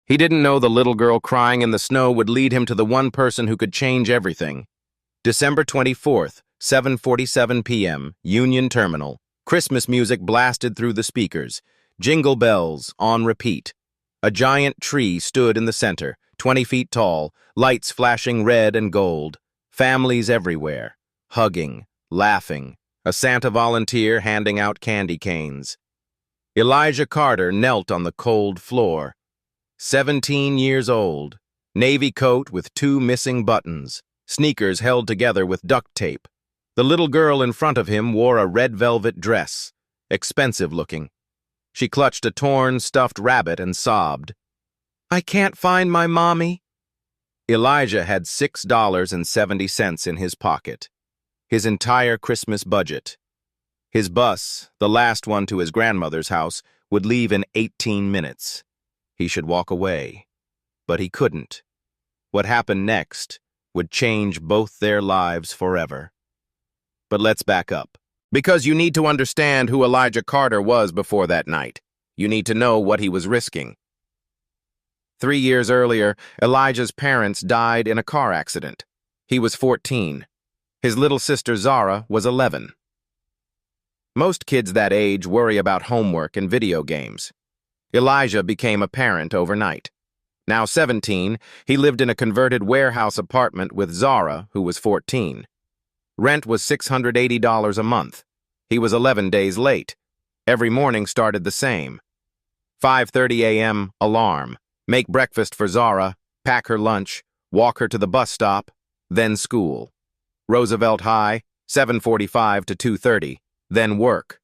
He didn't know the little girl crying in the snow would lead him to the one person who could change everything. December 24th, 7:47 p.m., Union Terminal. Christmas music blasted through the speakers. Jingle bells on repeat. A giant tree stood in the center, 20 feet tall, lights flashing red and gold. Families everywhere, hugging, laughing. A Santa volunteer handing out candy canes. Elijah Carter knelt on the cold floor. 17 years old, navy coat with 2 missing buttons, sneakers held together with duct tape. The little girl in front of him wore a red velvet dress, expensive looking. She clutched a torn, stuffed rabbit and sobbed. "I can't find my mommy." Elijah had $6.70 in his pocket. His entire Christmas budget. His bus, the last one to his grandmother's house, would leave in 18 minutes. He should walk away. But he couldn't. What happened next would change both their lives forever. But let's back up. Because you need to understand who Elijah Carter was before that night. You need to know what he was risking. 3 years earlier, Elijah's parents died in a car accident. He was 14. His little sister Zara was 11. Most kids that age worry about homework and video games. Elijah became a parent overnight. Now 17, he lived in a converted warehouse apartment with Zara, who was 14. Rent was $680 a month. He was 11 days late. Every morning started the same. 5:30 a.m. alarm. Make breakfast for Zara, pack her lunch, walk her to the bus stop, then school. Roosevelt High, 7:45 to 2:30, then work.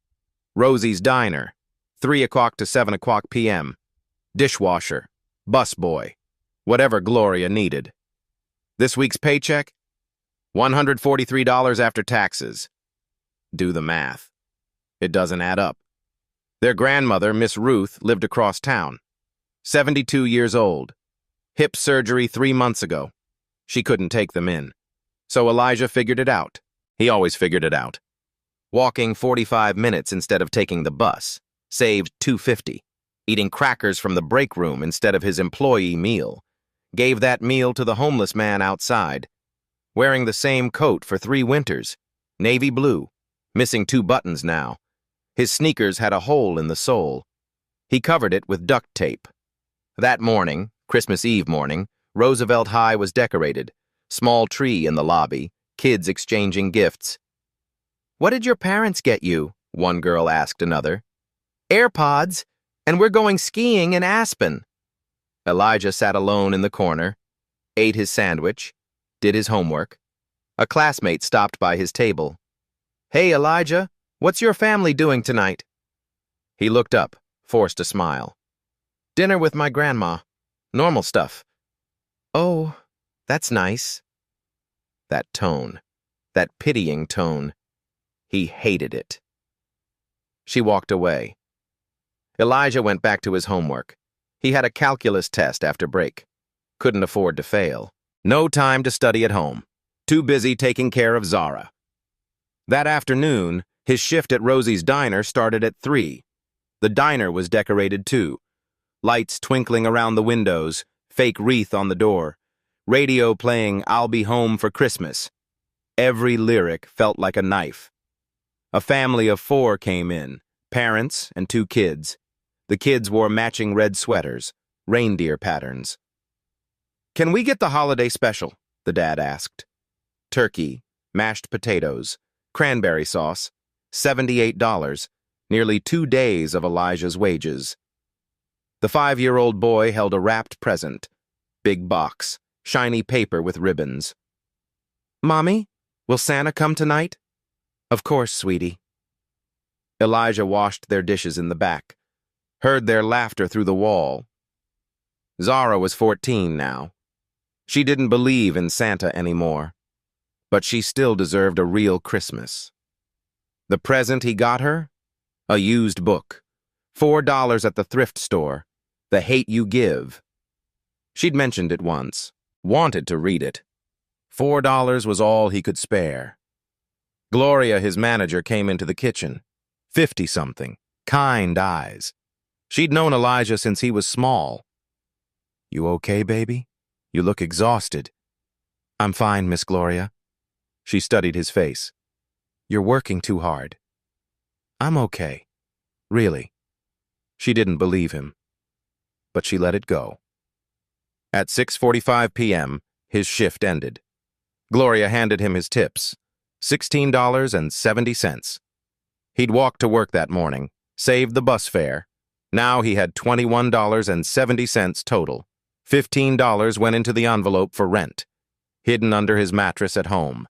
Rosie's Diner, 3 o'clock to 7 o'clock p.m. Dishwasher, busboy, whatever Gloria needed. This week's paycheck? $143 after taxes. Do the math. It doesn't add up. Their grandmother, Miss Ruth, lived across town. 72 years old. Hip surgery 3 months ago. She couldn't take them in. So Elijah figured it out. He always figured it out. Walking 45 minutes instead of taking the bus. Saved $250. Eating crackers from the break room instead of his employee meal. Gave that meal to the homeless man outside. Wearing the same coat for 3 winters. Navy blue. Missing 2 buttons now. His sneakers had a hole in the sole. He covered it with duct tape. That morning, Christmas Eve morning, Roosevelt High was decorated. Small tree in the lobby, kids exchanging gifts. "What did your parents get you?" one girl asked another. "AirPods, and we're going skiing in Aspen." Elijah sat alone in the corner, ate his sandwich, did his homework. A classmate stopped by his table. "Hey, Elijah, what's your family doing tonight?" He looked up, forced a smile. "Dinner with my grandma. Normal stuff." "Oh, that's nice." That tone, that pitying tone. He hated it. She walked away. Elijah went back to his homework. He had a calculus test after break. Couldn't afford to fail. No time to study at home. Too busy taking care of Zara. That afternoon, his shift at Rosie's Diner started at 3. The diner was decorated too. Lights twinkling around the windows, fake wreath on the door. Radio playing "I'll Be Home for Christmas." Every lyric felt like a knife. A family of 4 came in, parents and 2 kids. The kids wore matching red sweaters, reindeer patterns. "Can we get the holiday special?" the dad asked. Turkey, mashed potatoes, cranberry sauce, $78, nearly 2 days of Elijah's wages. The 5-year-old boy held a wrapped present, big box, shiny paper with ribbons. "Mommy, will Santa come tonight?" "Of course, sweetie." Elijah washed their dishes in the back, heard their laughter through the wall. Zara was 14 now. She didn't believe in Santa anymore, but she still deserved a real Christmas. The present he got her? A used book. $4 at the thrift store. The Hate You Give. She'd mentioned it once, wanted to read it. $4 was all he could spare. Gloria, his manager, came into the kitchen. 50-something, kind eyes. She'd known Elijah since he was small. You okay, baby? You look exhausted. I'm fine, Miss Gloria. She studied his face. You're working too hard. I'm okay. Really. She didn't believe him, but she let it go. At 6:45 p.m., his shift ended. Gloria handed him his tips, $16.70. He'd walked to work that morning, saved the bus fare. Now he had $21.70 total. $15 went into the envelope for rent, hidden under his mattress at home.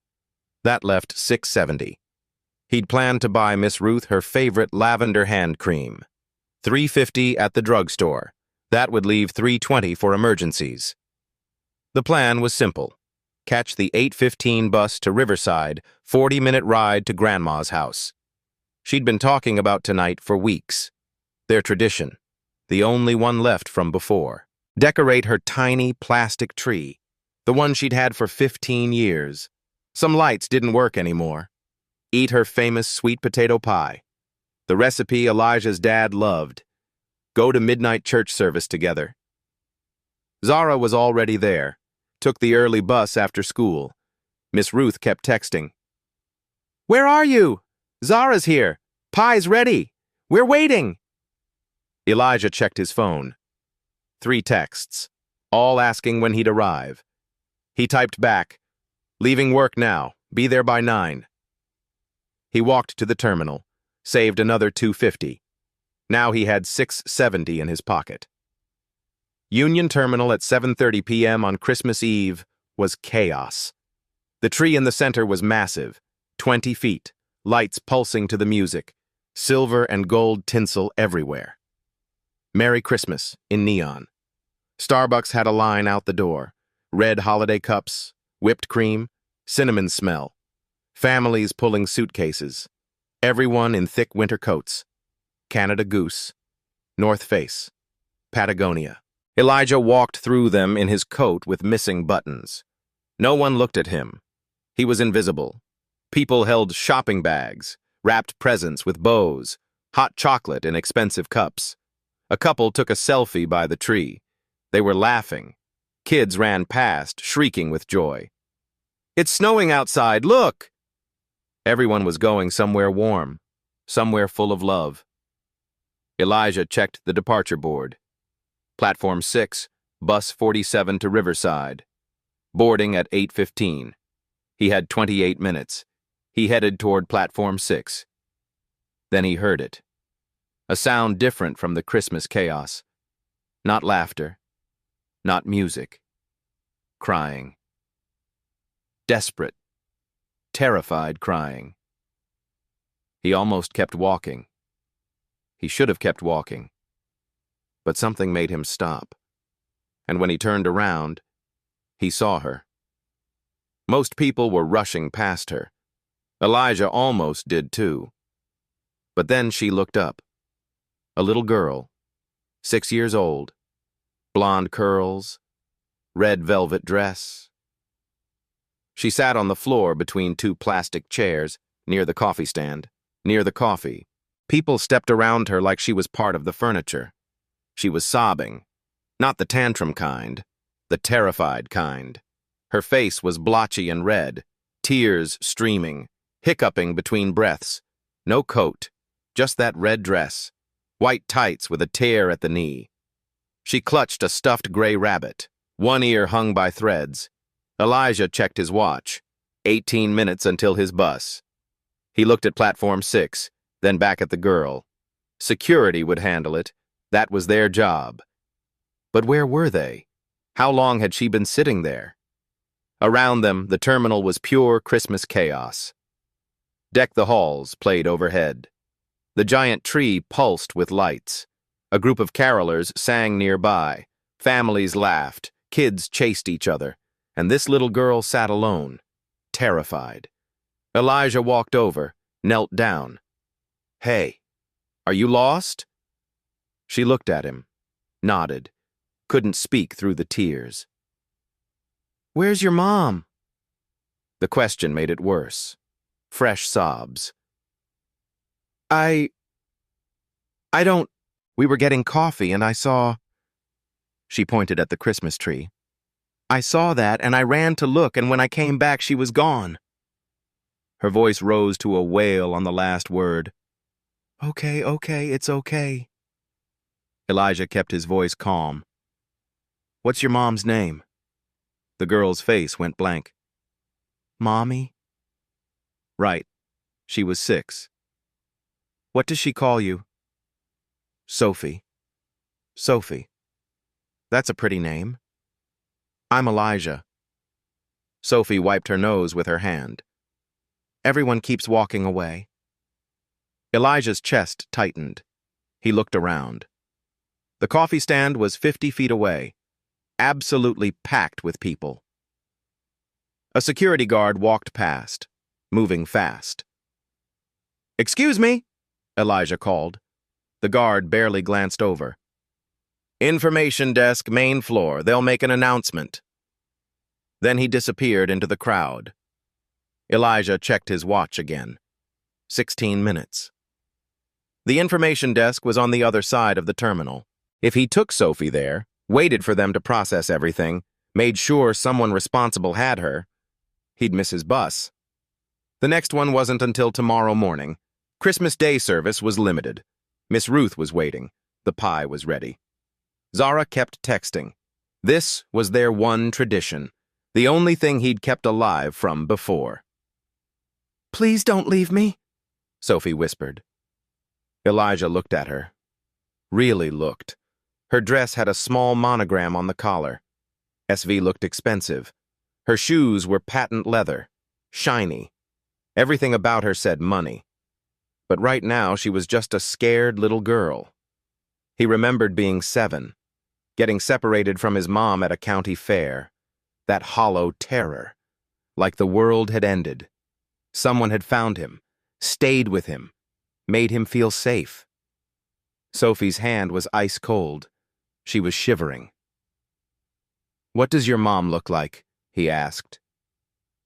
That left $6.70. He'd planned to buy Miss Ruth her favorite lavender hand cream. $3.50 at the drugstore. That would leave $3.20 for emergencies. The plan was simple. Catch the 8:15 bus to Riverside, 40-minute ride to Grandma's house. She'd been talking about tonight for weeks. Their tradition, the only one left from before. Decorate her tiny plastic tree, the one she'd had for 15 years. Some lights didn't work anymore. Eat her famous sweet potato pie, the recipe Elijah's dad loved. Go to midnight church service together. Zara was already there, took the early bus after school. Miss Ruth kept texting. Where are you? Zara's here. Pie's ready. We're waiting. Elijah checked his phone. 3 texts, all asking when he'd arrive. He typed back, leaving work now, be there by 9. He walked to the terminal, saved another $2.50. Now he had $6.70 in his pocket. Union Terminal at 7:30 p.m. on Christmas Eve was chaos. The tree in the center was massive, 20 feet, lights pulsing to the music, silver and gold tinsel everywhere. Merry Christmas in neon. Starbucks had a line out the door, red holiday cups, whipped cream, cinnamon smell. Families pulling suitcases. Everyone in thick winter coats. Canada Goose, North Face, Patagonia. Elijah walked through them in his coat with missing buttons. No one looked at him. He was invisible. People held shopping bags, wrapped presents with bows, hot chocolate in expensive cups. A couple took a selfie by the tree. They were laughing. Kids ran past, shrieking with joy. It's snowing outside, look! Everyone was going somewhere warm, somewhere full of love. Elijah checked the departure board. Platform 6, bus 47 to Riverside. Boarding at 8:15. He had 28 minutes. He headed toward Platform 6. Then he heard it. A sound different from the Christmas chaos. Not laughter. Not music. Crying. Desperate. Terrified crying. He almost kept walking. He should have kept walking. But something made him stop. And when he turned around, he saw her. Most people were rushing past her. Elijah almost did too. But then she looked up. A little girl, 6 years old, blonde curls, red velvet dress. She sat on the floor between 2 plastic chairs near the coffee stand. Near the coffee, people stepped around her like she was part of the furniture. She was sobbing, not the tantrum kind, the terrified kind. Her face was blotchy and red, tears streaming, hiccuping between breaths. No coat, just that red dress, white tights with a tear at the knee. She clutched a stuffed gray rabbit, one ear hung by threads. Elijah checked his watch. 18 minutes until his bus. He looked at Platform 6, then back at the girl. Security would handle it. That was their job. But where were they? How long had she been sitting there? Around them, the terminal was pure Christmas chaos. Deck the Halls played overhead. The giant tree pulsed with lights. A group of carolers sang nearby. Families laughed. Kids chased each other. And this little girl sat alone, terrified. Elijah walked over, knelt down. Hey, are you lost? She looked at him, nodded, couldn't speak through the tears. Where's your mom? The question made it worse. Fresh sobs. I don't... We were getting coffee and I saw... She pointed at the Christmas tree. "I saw that and I ran to look, and when I came back she was gone." Her voice rose to a wail on the last word. "Okay, it's okay." Elijah kept his voice calm. "What's your mom's name?" The girl's face went blank. "Mommy?" "Right. She was 6. What does she call you?" "Sophie." "Sophie. That's a pretty name." "I'm Elijah." Sophie wiped her nose with her hand. "Everyone keeps walking away." Elijah's chest tightened. He looked around. The coffee stand was 50 feet away, absolutely packed with people. A security guard walked past, moving fast. "Excuse me," Elijah called. The guard barely glanced over. "Information desk, main floor. They'll make an announcement." Then he disappeared into the crowd. Elijah checked his watch again. 16 minutes. The information desk was on the other side of the terminal. If he took Sophie there, waited for them to process everything, made sure someone responsible had her, he'd miss his bus. The next one wasn't until tomorrow morning. Christmas Day service was limited. Miss Ruth was waiting. The pie was ready. Zara kept texting. This was their one tradition, the only thing he'd kept alive from before. "Please don't leave me," Sophie whispered. Elijah looked at her. Really looked. Her dress had a small monogram on the collar. SV looked expensive. Her shoes were patent leather, shiny. Everything about her said money. But right now she was just a scared little girl. He remembered being 7, getting separated from his mom at a county fair. That hollow terror, like the world had ended. Someone had found him, stayed with him, made him feel safe. Sophie's hand was ice cold. She was shivering. "What does your mom look like?" he asked.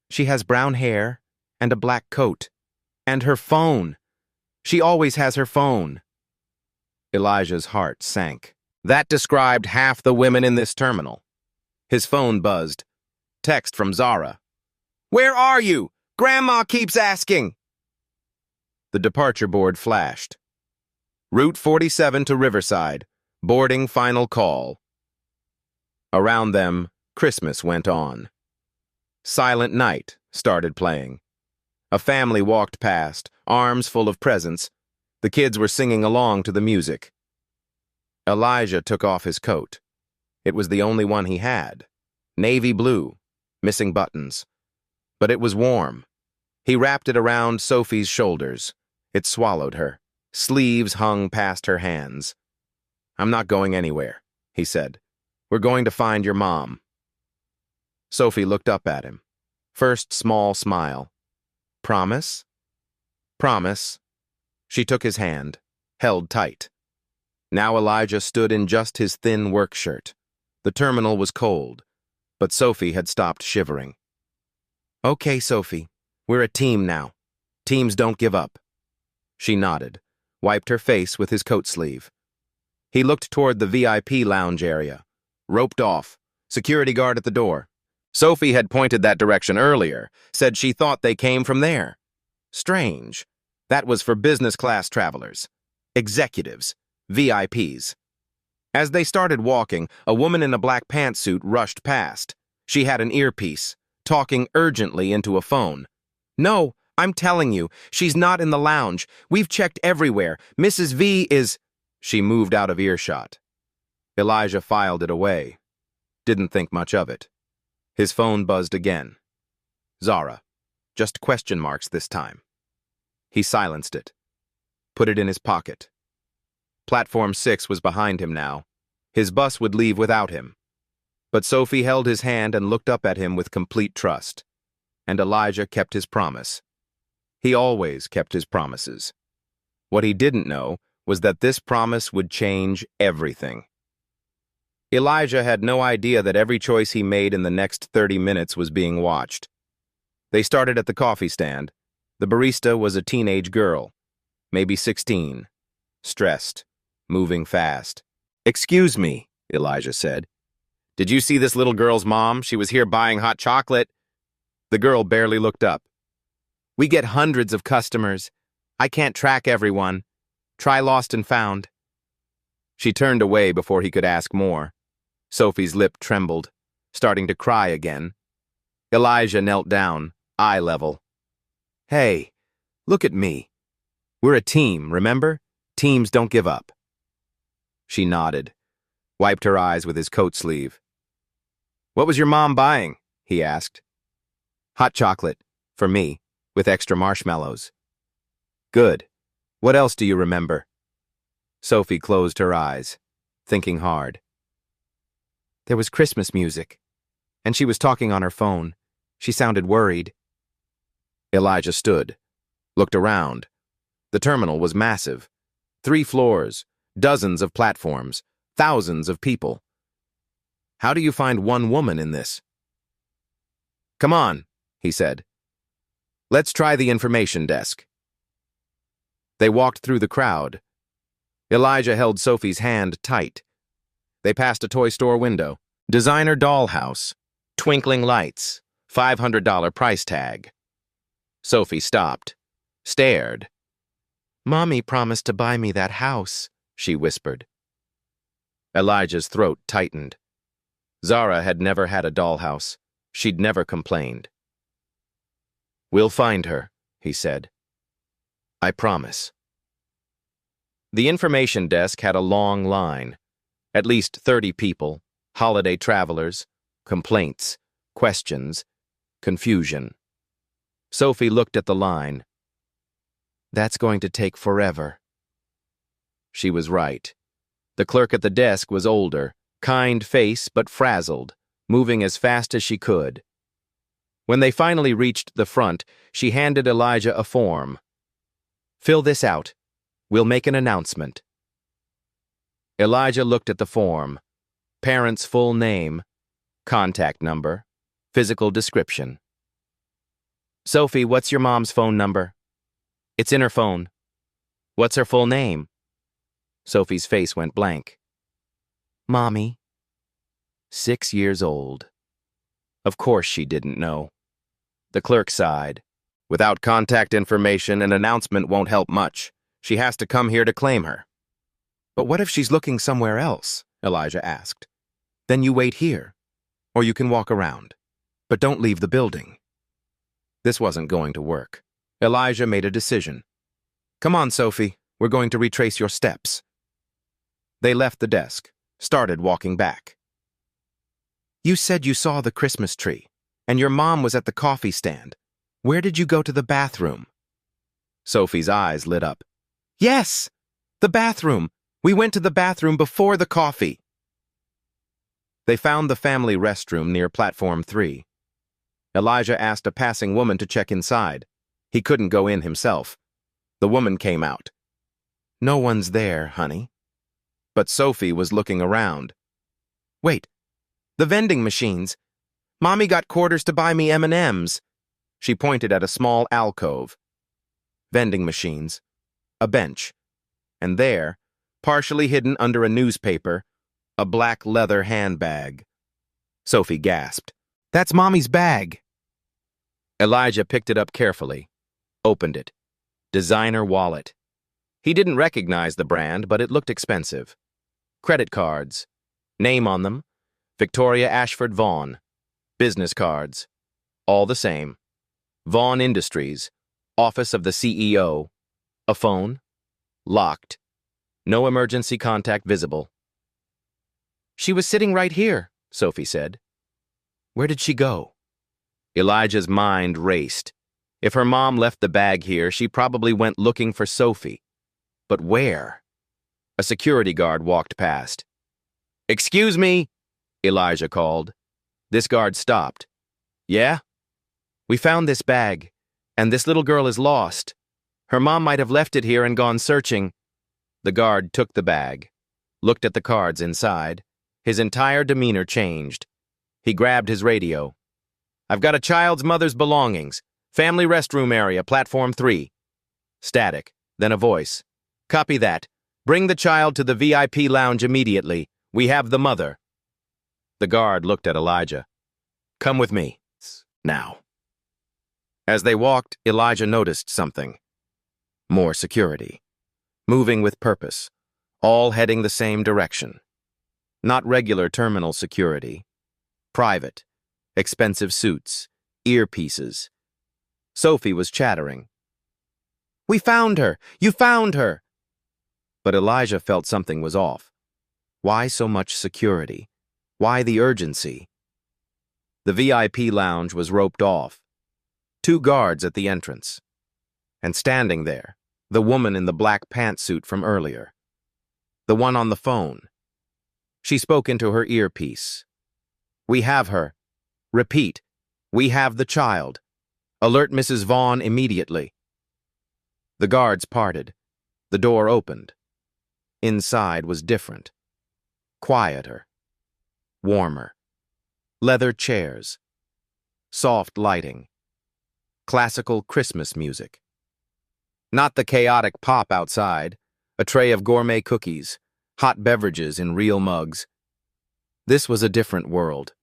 "She has brown hair and a black coat. And her phone. She always has her phone." Elijah's heart sank. That described half the women in this terminal. His phone buzzed. Text from Zara. "Where are you? Grandma keeps asking." The departure board flashed. Route 47 to Riverside. Boarding final call. Around them, Christmas went on. Silent Night started playing. A family walked past, arms full of presents. The kids were singing along to the music. Elijah took off his coat. It was the only one he had. Navy blue, missing buttons. But it was warm. He wrapped it around Sophie's shoulders. It swallowed her. Sleeves hung past her hands. "I'm not going anywhere," he said. "We're going to find your mom." Sophie looked up at him. First small smile. "Promise?" "Promise." She took his hand, held tight. Now Elijah stood in just his thin work shirt. The terminal was cold, but Sophie had stopped shivering. "Okay, Sophie. We're a team now. Teams don't give up." She nodded, wiped her face with his coat sleeve. He looked toward the VIP lounge area. Roped off. Security guard at the door. Sophie had pointed that direction earlier, said she thought they came from there. Strange. That was for business class travelers. Executives. VIPs. As they started walking, a woman in a black pantsuit rushed past. She had an earpiece, talking urgently into a phone. "No, I'm telling you, she's not in the lounge. We've checked everywhere. Mrs. V is..." She moved out of earshot. Elijah filed it away. Didn't think much of it. His phone buzzed again. Zara. Just question marks this time. He silenced it. Put it in his pocket. Platform 6 was behind him now. His bus would leave without him. But Sophie held his hand and looked up at him with complete trust. And Elijah kept his promise. He always kept his promises. What he didn't know was that this promise would change everything. Elijah had no idea that every choice he made in the next 30 minutes was being watched. They started at the coffee stand. The barista was a teenage girl, maybe 16, stressed, moving fast. "Excuse me," Elijah said. Did you see this little girl's mom? She was here buying hot chocolate. The girl barely looked up. We get hundreds of customers. I can't track everyone. Try lost and found. She turned away before he could ask more. Sophie's lip trembled, starting to cry again. Elijah knelt down, eye level. Hey, look at me. We're a team, remember? Teams don't give up. She nodded, wiped her eyes with his coat sleeve. What was your mom buying? He asked. Hot chocolate, for me, with extra marshmallows. Good. What else do you remember? Sophie closed her eyes, thinking hard. There was Christmas music, and she was talking on her phone. She sounded worried. Elijah stood, looked around. The terminal was massive. 3 floors, dozens of platforms, thousands of people. How do you find one woman in this? Come on, he said. Let's try the information desk. They walked through the crowd. Elijah held Sophie's hand tight. They passed a toy store window. Designer dollhouse. Twinkling lights. $500 price tag. Sophie stopped. Stared. Mommy promised to buy me that house, she whispered. Elijah's throat tightened. Zara had never had a dollhouse. She'd never complained. We'll find her, he said. I promise. The information desk had a long line. At least 30 people, holiday travelers, complaints, questions, confusion. Sophie looked at the line. That's going to take forever. She was right. The clerk at the desk was older, kind face but frazzled, moving as fast as she could. When they finally reached the front, she handed Elijah a form. Fill this out. We'll make an announcement. Elijah looked at the form. Parent's full name, contact number, physical description. Sophie, what's your mom's phone number? It's in her phone. What's her full name? Sophie's face went blank. Mommy. 6 years old. Of course she didn't know. The clerk sighed. Without contact information, an announcement won't help much. She has to come here to claim her. But what if she's looking somewhere else? Elijah asked. Then you wait here, or you can walk around. But don't leave the building. This wasn't going to work. Elijah made a decision. Come on, Sophie, we're going to retrace your steps. They left the desk, started walking back. You said you saw the Christmas tree, and your mom was at the coffee stand. Where did you go to the bathroom? Sophie's eyes lit up. Yes, the bathroom. We went to the bathroom before the coffee. They found the family restroom near platform 3. Elijah asked a passing woman to check inside. He couldn't go in himself. The woman came out. No one's there, honey. But Sophie was looking around. Wait, the vending machines. Mommy got quarters to buy me M&Ms. She pointed at a small alcove. Vending machines. A bench. And there, partially hidden under a newspaper, a black leather handbag. Sophie gasped. That's Mommy's bag. Elijah picked it up carefully, opened it. Designer wallet. He didn't recognize the brand, but it looked expensive. Credit cards. Name on them, Victoria Ashford Vaughn. Business cards. All the same. Vaughn Industries. Office of the CEO. A phone. Locked. No emergency contact visible. She was sitting right here, Sophie said. Where did she go? Elijah's mind raced. If her mom left the bag here, she probably went looking for Sophie. But where? A security guard walked past. Excuse me, Elijah called. This guard stopped. Yeah? We found this bag, and this little girl is lost. Her mom might have left it here and gone searching. The guard took the bag, looked at the cards inside. His entire demeanor changed. He grabbed his radio. I've got a child's mother's belongings. Family restroom area, platform 3. Static, then a voice. Copy that. Bring the child to the VIP lounge immediately. We have the mother. The guard looked at Elijah. "Come with me. Now." As they walked, Elijah noticed something. More security. Moving with purpose. All heading the same direction. Not regular terminal security. Private. Expensive suits. Earpieces. Sophie was chattering. "We found her! You found her!" But Elijah felt something was off. Why so much security? Why the urgency? The VIP lounge was roped off. 2 guards at the entrance. And standing there, the woman in the black pantsuit from earlier. The one on the phone. She spoke into her earpiece. "We have her. Repeat, we have the child. Alert Mrs. Vaughn immediately." The guards parted. The door opened. Inside was different. Quieter. Warmer. Leather chairs. Soft lighting. Classical Christmas music. Not the chaotic pop outside, a tray of gourmet cookies, hot beverages in real mugs. This was a different world.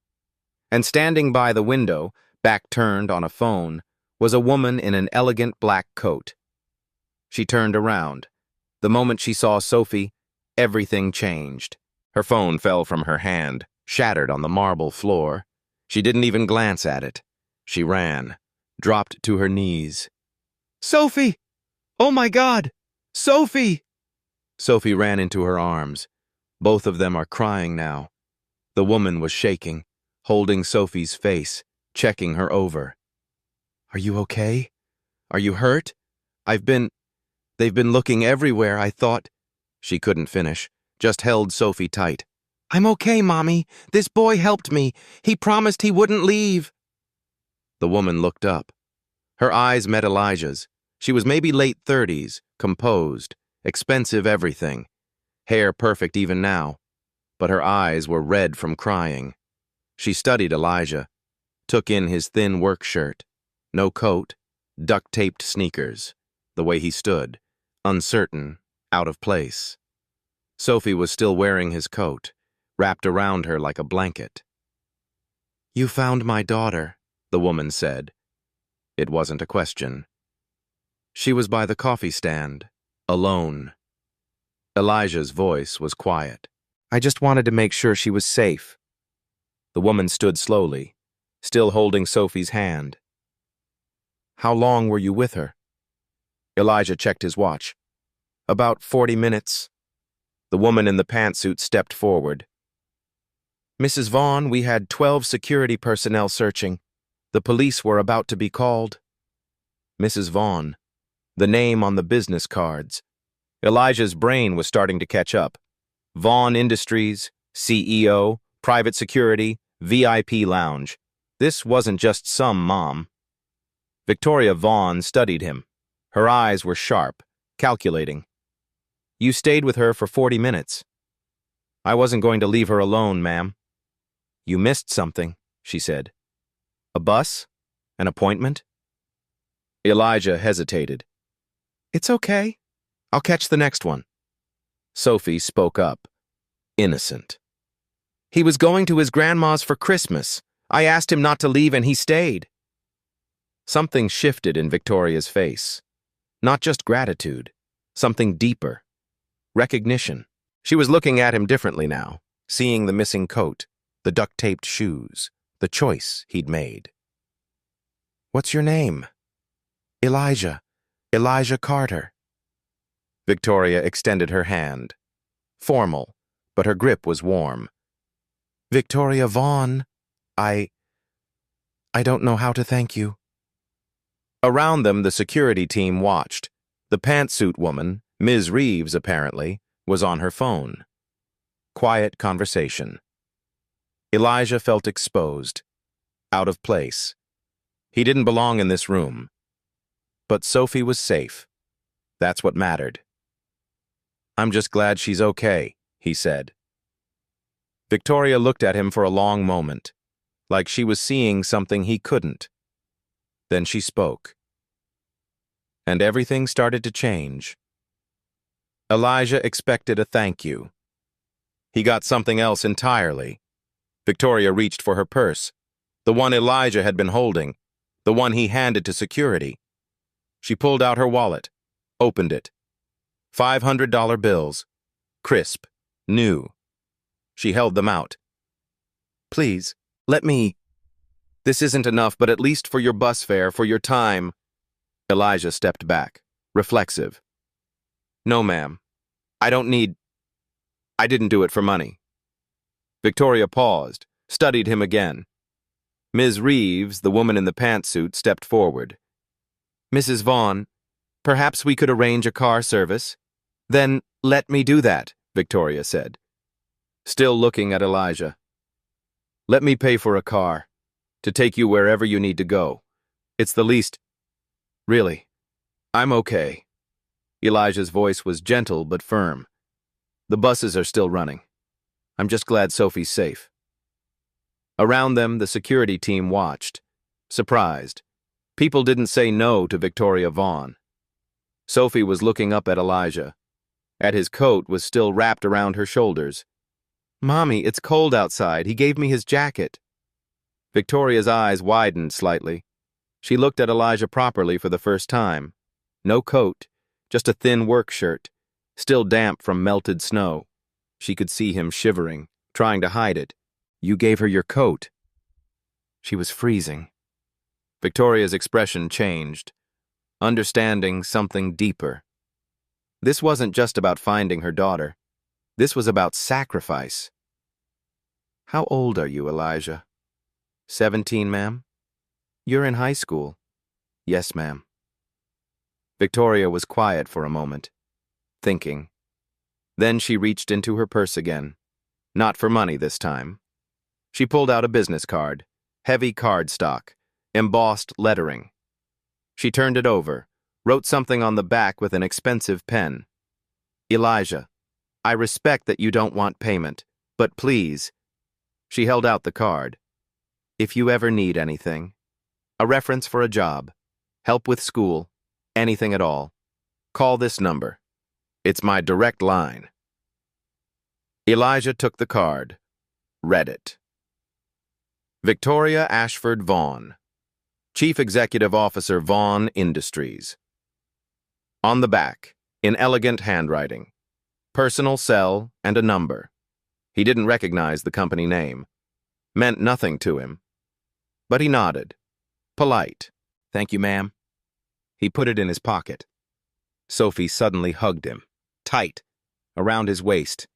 And standing by the window, back turned on a phone, was a woman in an elegant black coat. She turned around. The moment she saw Sophie, everything changed. Her phone fell from her hand, shattered on the marble floor. She didn't even glance at it. She ran, dropped to her knees. "Sophie! Oh my God! Sophie!" Sophie ran into her arms. Both of them are crying now. The woman was shaking, holding Sophie's face, checking her over. "Are you okay? Are you hurt? They've been looking everywhere, I thought." She couldn't finish, just held Sophie tight. "I'm okay, Mommy. This boy helped me. He promised he wouldn't leave." The woman looked up. Her eyes met Elijah's. She was maybe late 30s, composed, expensive everything. Hair perfect even now. But her eyes were red from crying. She studied Elijah, took in his thin work shirt, no coat, duct-taped sneakers, the way he stood, uncertain, out of place. Sophie was still wearing his coat, wrapped around her like a blanket. "You found my daughter," the woman said. It wasn't a question. She was by the coffee stand, alone. Elijah's voice was quiet. "I just wanted to make sure she was safe." The woman stood slowly, still holding Sophie's hand. "How long were you with her?" Elijah checked his watch. "About 40 minutes. The woman in the pantsuit stepped forward. "Mrs. Vaughn, we had 12 security personnel searching. The police were about to be called." Mrs. Vaughn. The name on the business cards. Elijah's brain was starting to catch up. Vaughn Industries, CEO, private security, VIP lounge. This wasn't just some mom. Victoria Vaughn studied him. Her eyes were sharp, calculating. "You stayed with her for 40 minutes. I wasn't going to leave her alone, ma'am." "You missed something," she said. "A bus? An appointment?" Elijah hesitated. "It's okay. I'll catch the next one." Sophie spoke up, innocent. "He was going to his grandma's for Christmas. I asked him not to leave and he stayed." Something shifted in Victoria's face. Not just gratitude, something deeper. Recognition. She was looking at him differently now, seeing the missing coat, the duct-taped shoes, the choice he'd made. "What's your name?" "Elijah. Elijah Carter." Victoria extended her hand. Formal, but her grip was warm. "Victoria Vaughn, I don't know how to thank you." Around them, the security team watched. The pantsuit woman, Ms. Reeves apparently, was on her phone. Quiet conversation. Elijah felt exposed, out of place. He didn't belong in this room. But Sophie was safe. That's what mattered. "I'm just glad she's okay," he said. Victoria looked at him for a long moment, like she was seeing something he couldn't. Then she spoke. And everything started to change. Elijah expected a thank you. He got something else entirely. Victoria reached for her purse, the one Elijah had been holding, the one he handed to security. She pulled out her wallet, opened it. $500 bills, crisp, new. She held them out. Please, let me. This isn't enough, but at least for your bus fare, for your time. Elijah stepped back, reflexive. No, ma'am. I don't need. I didn't do it for money. Victoria paused, studied him again. Ms. Reeves, the woman in the pantsuit, stepped forward. Mrs. Vaughn, perhaps we could arrange a car service? Then let me do that, Victoria said, still looking at Elijah. Let me pay for a car, to take you wherever you need to go. It's the least. Really, I'm okay. Elijah's voice was gentle but firm. The buses are still running. I'm just glad Sophie's safe. Around them, the security team watched, surprised. People didn't say no to Victoria Vaughn. Sophie was looking up at Elijah. His coat was still wrapped around her shoulders. Mommy, it's cold outside. He gave me his jacket. Victoria's eyes widened slightly. She looked at Elijah properly for the first time. No coat, just a thin work shirt, still damp from melted snow. She could see him shivering, trying to hide it. You gave her your coat. She was freezing. Victoria's expression changed, understanding something deeper. This wasn't just about finding her daughter. This was about sacrifice. How old are you, Elijah? 17, ma'am? You're in high school. Yes, ma'am. Victoria was quiet for a moment, thinking. Then she reached into her purse again. Not for money this time. She pulled out a business card, heavy cardstock, embossed lettering. She turned it over, wrote something on the back with an expensive pen. Elijah, I respect that you don't want payment, but please. She held out the card. If you ever need anything, a reference for a job, help with school, anything at all, call this number. It's my direct line. Elijah took the card, read it. Victoria Ashford Vaughn, Chief Executive Officer, Vaughn Industries. On the back, in elegant handwriting, personal cell and a number. He didn't recognize the company name. Meant nothing to him. But he nodded. Polite. Thank you, ma'am. He put it in his pocket. Sophie suddenly hugged him, tight, around his waist.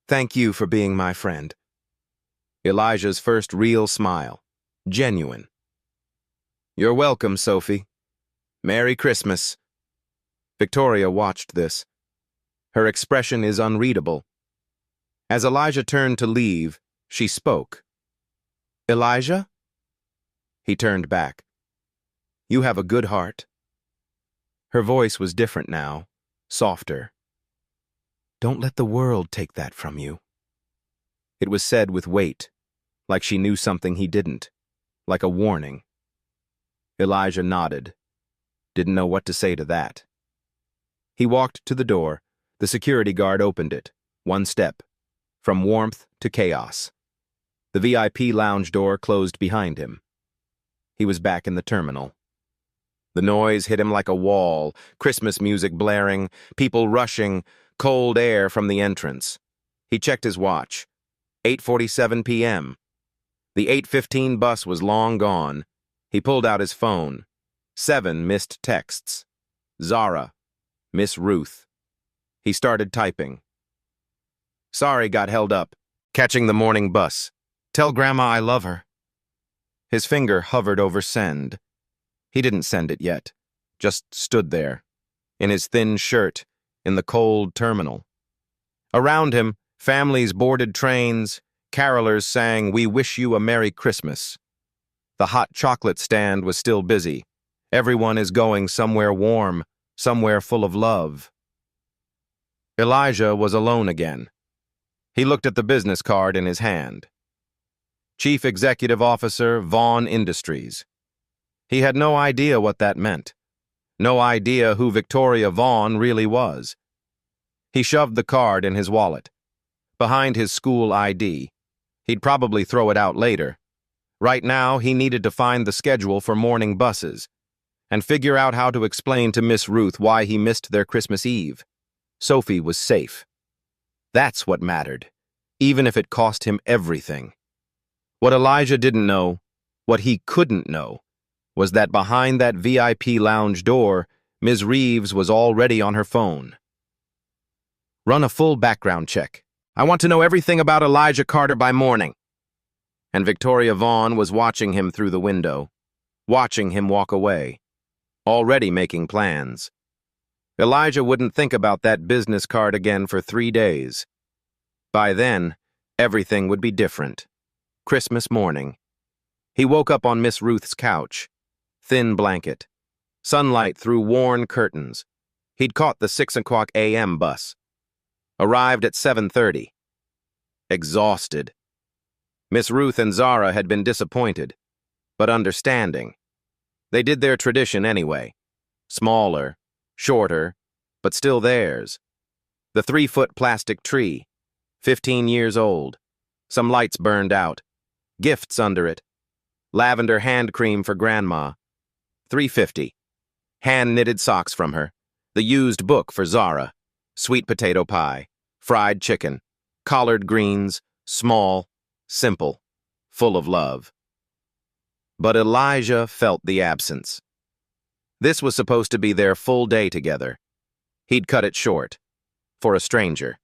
Thank you for being my friend. Elijah's first real smile. Genuine. You're welcome, Sophie. Merry Christmas. Victoria watched this. Her expression is unreadable. As Elijah turned to leave, she spoke. Elijah? He turned back. You have a good heart. Her voice was different now, softer. Don't let the world take that from you. It was said with weight, like she knew something he didn't, like a warning. Elijah nodded, didn't know what to say to that. He walked to the door. The security guard opened it, one step, from warmth to chaos. The VIP lounge door closed behind him. He was back in the terminal. The noise hit him like a wall, Christmas music blaring, people rushing, cold air from the entrance. He checked his watch. 8:47 p.m. The 8:15 bus was long gone. He pulled out his phone. 7 missed texts. Zara. Miss Ruth. He started typing. Sorry, got held up. Catching the morning bus. Tell Grandma I love her. His finger hovered over send. He didn't send it yet. Just stood there. In his thin shirt. In the cold terminal. Around him, families boarded trains. Carolers sang, We Wish You a Merry Christmas. The hot chocolate stand was still busy. Everyone is going somewhere warm, somewhere full of love. Elijah was alone again. He looked at the business card in his hand. Chief Executive Officer, Vaughn Industries. He had no idea what that meant. No idea who Victoria Vaughn really was. He shoved the card in his wallet. Behind his school ID. He'd probably throw it out later. Right now, he needed to find the schedule for morning buses and figure out how to explain to Miss Ruth why he missed their Christmas Eve. Sophie was safe. That's what mattered, even if it cost him everything. What Elijah didn't know, what he couldn't know, was that behind that VIP lounge door, Ms. Reeves was already on her phone. Run a full background check. I want to know everything about Elijah Carter by morning. And Victoria Vaughn was watching him through the window, watching him walk away, already making plans. Elijah wouldn't think about that business card again for 3 days. By then, everything would be different. Christmas morning. He woke up on Miss Ruth's couch. Thin blanket. Sunlight through worn curtains. He'd caught the 6:00 a.m. bus. Arrived at 7:30. Exhausted. Miss Ruth and Zara had been disappointed, but understanding. They did their tradition anyway. Smaller, shorter, but still theirs. The 3-foot plastic tree, 15 years old. Some lights burned out. Gifts under it. Lavender hand cream for Grandma. $3.50. Hand-knitted socks from her. The used book for Zara. Sweet potato pie. Fried chicken. Collard greens. Small. Simple. Full of love. But Elijah felt the absence. This was supposed to be their full day together. He'd cut it short. For a stranger.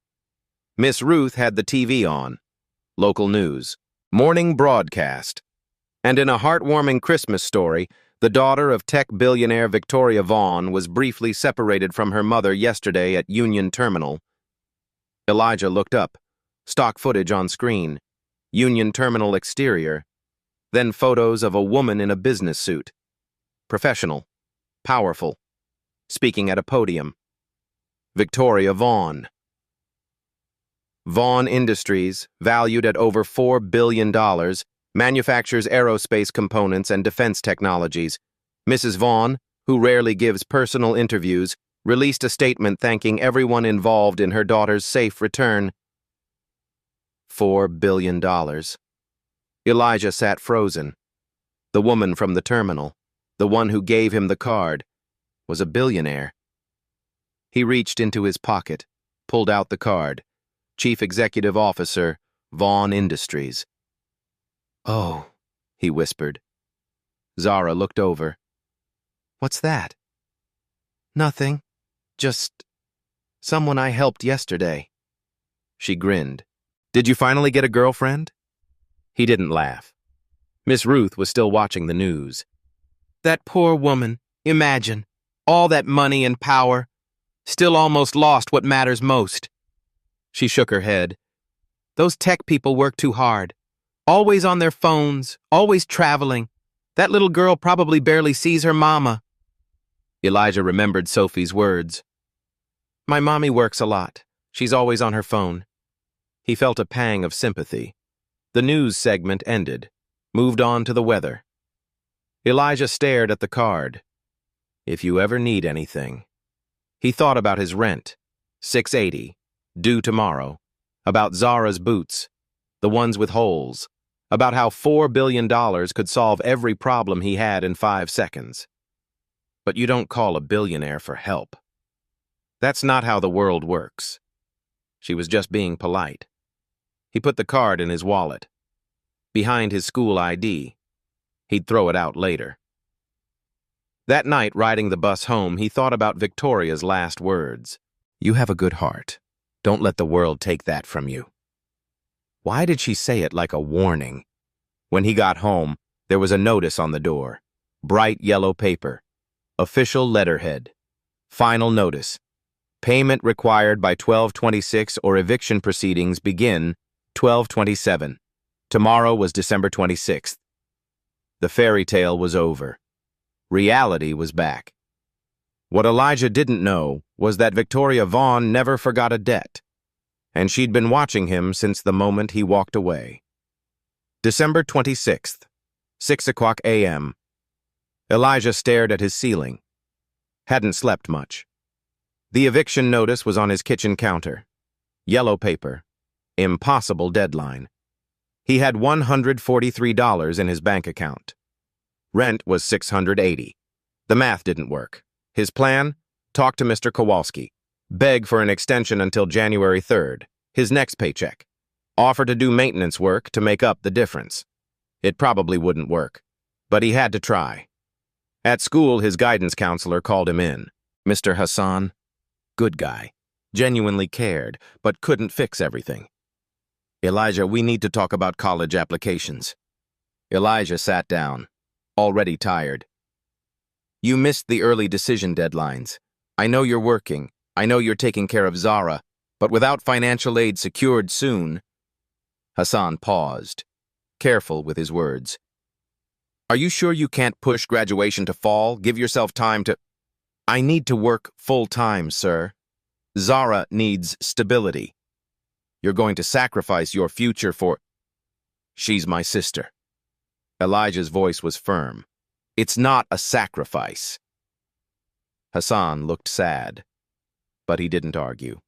Miss Ruth had the TV on. Local news. Morning broadcast. And in a heartwarming Christmas story, the daughter of tech billionaire Victoria Vaughn was briefly separated from her mother yesterday at Union Terminal. Elijah looked up. Stock footage on screen. Union Terminal exterior. Then photos of a woman in a business suit. Professional. Powerful. Speaking at a podium. Victoria Vaughn. Vaughn Industries, valued at over $4 billion, manufactures aerospace components and defense technologies. Mrs. Vaughn, who rarely gives personal interviews, released a statement thanking everyone involved in her daughter's safe return. $4 billion. Elijah sat frozen. The woman from the terminal, the one who gave him the card, was a billionaire. He reached into his pocket, pulled out the card. Chief Executive Officer, Vaughn Industries. "Oh," he whispered. Zara looked over. "What's that?" "Nothing. Just someone I helped yesterday." She grinned. "Did you finally get a girlfriend?" He didn't laugh. Miss Ruth was still watching the news. "That poor woman, imagine. All that money and power. Still almost lost what matters most." She shook her head. "Those tech people work too hard. Always on their phones, always traveling. That little girl probably barely sees her mama." Elijah remembered Sophie's words. "My mommy works a lot. She's always on her phone." He felt a pang of sympathy. The news segment ended, moved on to the weather. Elijah stared at the card. "If you ever need anything." He thought about his rent, $680. Due tomorrow, about Zara's boots, the ones with holes, about how $4 billion could solve every problem he had in 5 seconds. But you don't call a billionaire for help. That's not how the world works. She was just being polite. He put the card in his wallet. Behind his school ID. He'd throw it out later. That night, riding the bus home, he thought about Victoria's last words. "You have a good heart. Don't let the world take that from you." Why did she say it like a warning? When he got home, there was a notice on the door. Bright yellow paper. Official letterhead. Final notice. Payment required by 12/26 or eviction proceedings begin 12/27. Tomorrow was December 26th. The fairy tale was over. Reality was back. What Elijah didn't know was that Victoria Vaughn never forgot a debt, and she'd been watching him since the moment he walked away. December 26th, 6:00 a.m. Elijah stared at his ceiling. Hadn't slept much. The eviction notice was on his kitchen counter. Yellow paper. Impossible deadline. He had $143 in his bank account. Rent was $680. The math didn't work. His plan? Talk to Mr. Kowalski. Beg for an extension until January 3rd, his next paycheck. Offer to do maintenance work to make up the difference. It probably wouldn't work, but he had to try. At school, his guidance counselor called him in. Mr. Hassan, good guy, genuinely cared, but couldn't fix everything. Elijah, we need to talk about college applications. Elijah sat down, already tired. You missed the early decision deadlines. I know you're working. I know you're taking care of Zara, but without financial aid secured soon. Hassan paused, careful with his words. Are you sure you can't push graduation to fall? Give yourself time to... I need to work full-time, sir. Zara needs stability. You're going to sacrifice your future for... She's my sister. Elijah's voice was firm. It's not a sacrifice. Hassan looked sad, but he didn't argue.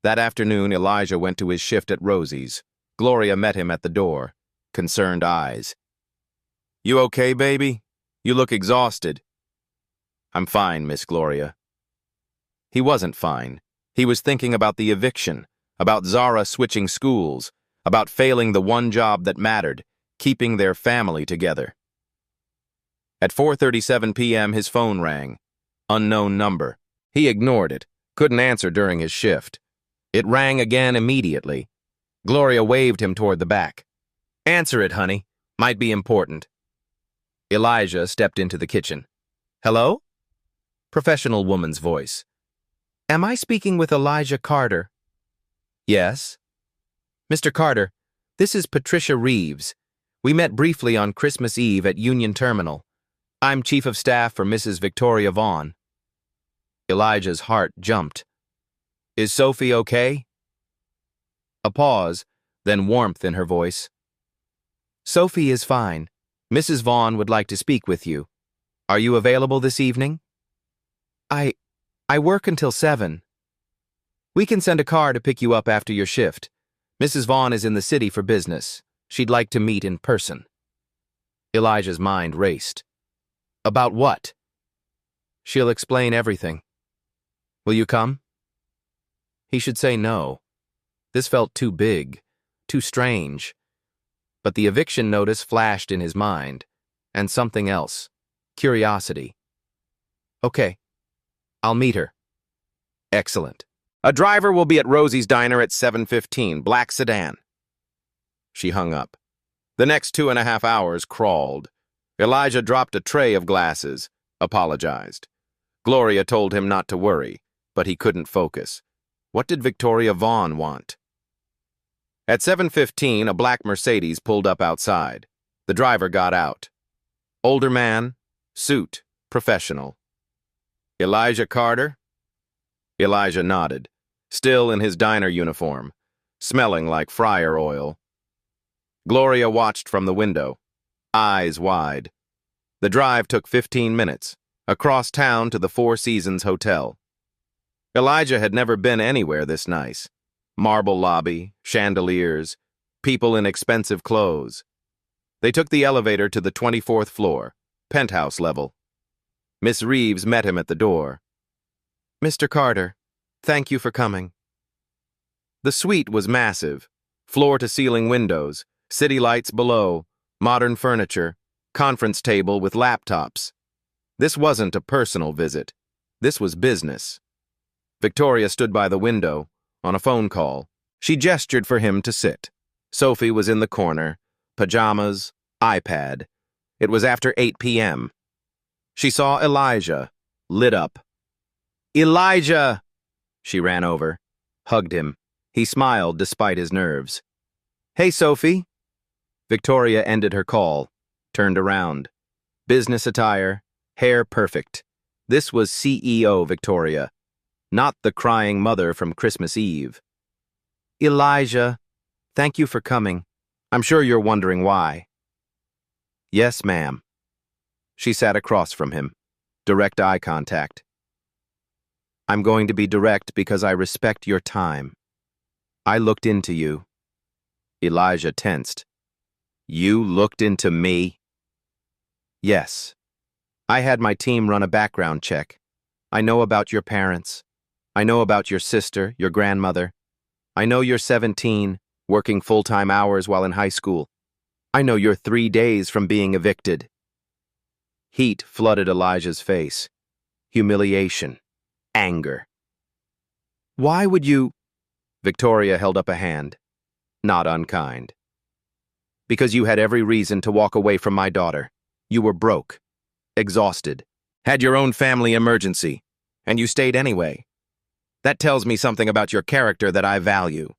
That afternoon, Elijah went to his shift at Rosie's. Gloria met him at the door, concerned eyes. You okay, baby? You look exhausted. I'm fine, Miss Gloria. He wasn't fine. He was thinking about the eviction, about Zara switching schools, about failing the one job that mattered, keeping their family together. At 4:37 p.m., his phone rang. Unknown number. He ignored it, couldn't answer during his shift. It rang again immediately. Gloria waved him toward the back. Answer it, honey. Might be important. Elijah stepped into the kitchen. Hello? Professional woman's voice. Am I speaking with Elijah Carter? Yes. Mr. Carter, this is Patricia Reeves. We met briefly on Christmas Eve at Union Terminal. I'm Chief of Staff for Mrs. Victoria Vaughn. Elijah's heart jumped. Is Sophie okay? A pause, then warmth in her voice. Sophie is fine. Mrs. Vaughn would like to speak with you. Are you available this evening? I work until 7. We can send a car to pick you up after your shift. Mrs. Vaughn is in the city for business. She'd like to meet in person. Elijah's mind raced. About what? She'll explain everything. Will you come? He should say no. This felt too big, too strange. But the eviction notice flashed in his mind, and something else, curiosity. Okay, I'll meet her. Excellent. A driver will be at Rosie's Diner at 7:15, black sedan. She hung up. The next 2.5 hours crawled. Elijah dropped a tray of glasses, apologized. Gloria told him not to worry, but he couldn't focus. What did Victoria Vaughn want? At 7:15, a black Mercedes pulled up outside. The driver got out. Older man, suit, professional. Elijah Carter? Elijah nodded, still in his diner uniform, smelling like fryer oil. Gloria watched from the window, eyes wide. The drive took 15 minutes, across town to the Four Seasons Hotel. Elijah had never been anywhere this nice. Marble lobby, chandeliers, people in expensive clothes. They took the elevator to the 24th floor, penthouse level. Miss Reeves met him at the door. Mr. Carter, thank you for coming. The suite was massive, floor-to-ceiling windows, city lights below, modern furniture, conference table with laptops. This wasn't a personal visit. This was business. Victoria stood by the window, on a phone call. She gestured for him to sit. Sophie was in the corner, pajamas, iPad. It was after 8 p.m. She saw Elijah, lit up. Elijah! She ran over, hugged him. He smiled despite his nerves. Hey, Sophie. Victoria ended her call, turned around. Business attire, hair perfect. This was CEO Victoria, not the crying mother from Christmas Eve. Elijah, thank you for coming. I'm sure you're wondering why. Yes, ma'am. She sat across from him, direct eye contact. I'm going to be direct because I respect your time. I looked into you. Elijah tensed. You looked into me? Yes. I had my team run a background check. I know about your parents. I know about your sister, your grandmother. I know you're 17, working full-time hours while in high school. I know you're 3 days from being evicted. Heat flooded Elijah's face. Humiliation. Anger. Why would you? Victoria held up a hand. Not unkind. Because you had every reason to walk away from my daughter. You were broke, exhausted, had your own family emergency, and you stayed anyway. That tells me something about your character that I value.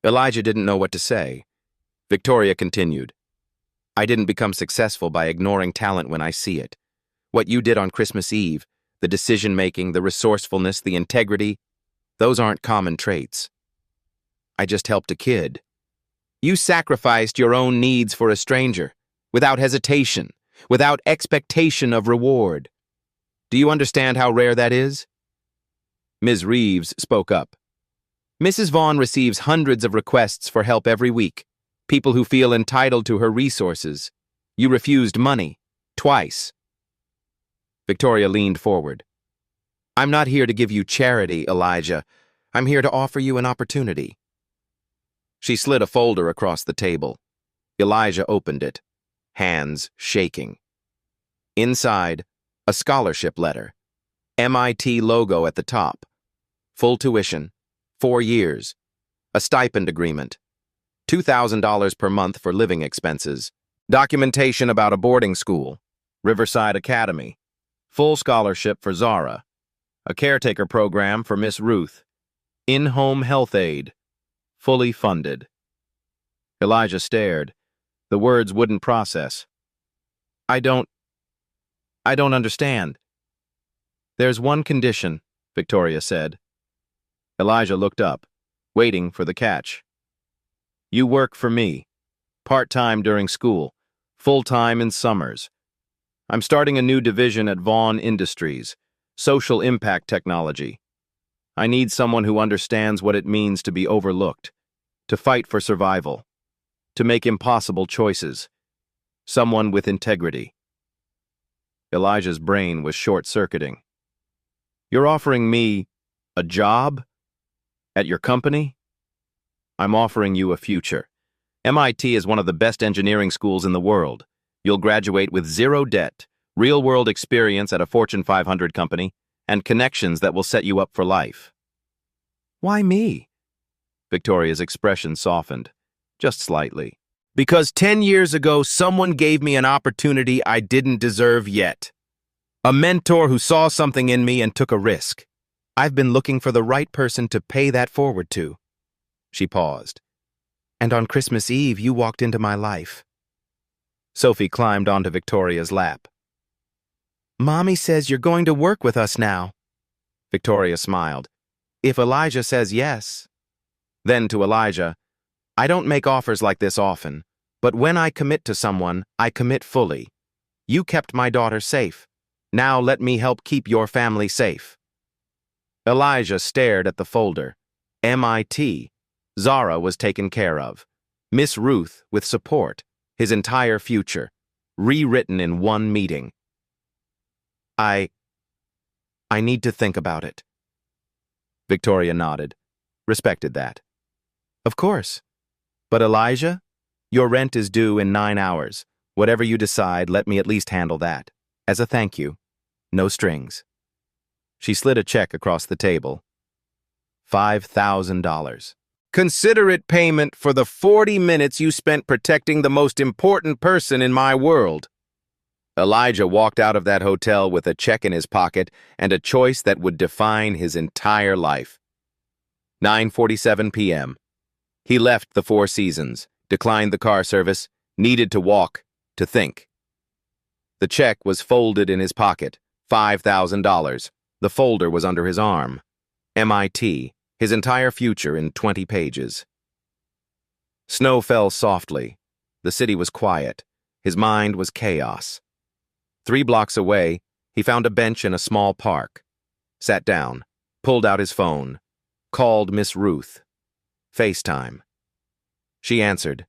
Elijah didn't know what to say. Victoria continued. I didn't become successful by ignoring talent when I see it. What you did on Christmas Eve, the decision-making, the resourcefulness, the integrity, those aren't common traits. I just helped a kid. You sacrificed your own needs for a stranger, without hesitation, without expectation of reward. Do you understand how rare that is? Ms. Reeves spoke up. Mrs. Vaughn receives hundreds of requests for help every week, people who feel entitled to her resources. You refused money, twice. Victoria leaned forward. I'm not here to give you charity, Elijah. I'm here to offer you an opportunity. She slid a folder across the table. Elijah opened it, hands shaking. Inside, a scholarship letter. MIT logo at the top. Full tuition, 4 years. A stipend agreement. $2,000 per month for living expenses. Documentation about a boarding school. Riverside Academy. Full scholarship for Zara. A caretaker program for Miss Ruth. In-home health aid. Fully funded. Elijah stared. The words wouldn't process. I don't understand. There's one condition, Victoria said. Elijah looked up, waiting for the catch. You work for me. Part-time during school. Full-time in summers. I'm starting a new division at Vaughn Industries. Social impact technology. I need someone who understands what it means to be overlooked, to fight for survival, to make impossible choices. Someone with integrity. Elijah's brain was short-circuiting. You're offering me a job? At your company? I'm offering you a future. MIT is one of the best engineering schools in the world. You'll graduate with zero debt, real-world experience at a Fortune 500 company, and connections that will set you up for life. Why me? Victoria's expression softened, just slightly. Because 10 years ago, someone gave me an opportunity I didn't deserve yet. A mentor who saw something in me and took a risk. I've been looking for the right person to pay that forward to. She paused. And on Christmas Eve, you walked into my life. Sophie climbed onto Victoria's lap. Mommy says you're going to work with us now. Victoria smiled. If Elijah says yes. Then to Elijah, I don't make offers like this often, but when I commit to someone, I commit fully. You kept my daughter safe. Now let me help keep your family safe. Elijah stared at the folder. MIT. Zara was taken care of. Miss Ruth with support. His entire future. Rewritten in one meeting. I need to think about it. Victoria nodded. Respected that. Of course. But Elijah, your rent is due in 9 hours. Whatever you decide, let me at least handle that. As a thank you. No strings. She slid a check across the table. $5,000. Consider it payment for the 40 minutes you spent protecting the most important person in my world. Elijah walked out of that hotel with a check in his pocket and a choice that would define his entire life. 9:47 p.m. He left the Four Seasons, declined the car service, needed to walk, to think. The check was folded in his pocket, $5,000. The folder was under his arm. MIT, his entire future in 20 pages. Snow fell softly. The city was quiet. His mind was chaos. 3 blocks away, he found a bench in a small park. Sat down, pulled out his phone, called Miss Ruth. FaceTime. She answered.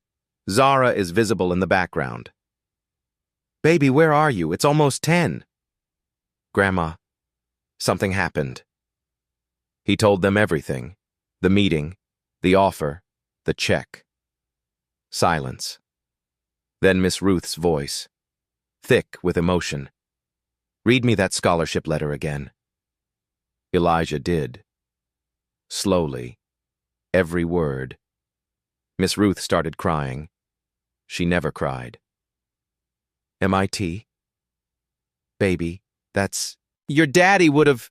Zara is visible in the background. Baby, where are you? It's almost 10. Grandma, something happened. He told them everything. The meeting, the offer, the check. Silence. Then Miss Ruth's voice, thick with emotion. Read me that scholarship letter again. Elijah did. Slowly. Every word. Miss Ruth started crying. She never cried. MIT? Baby, that's... Your daddy would have...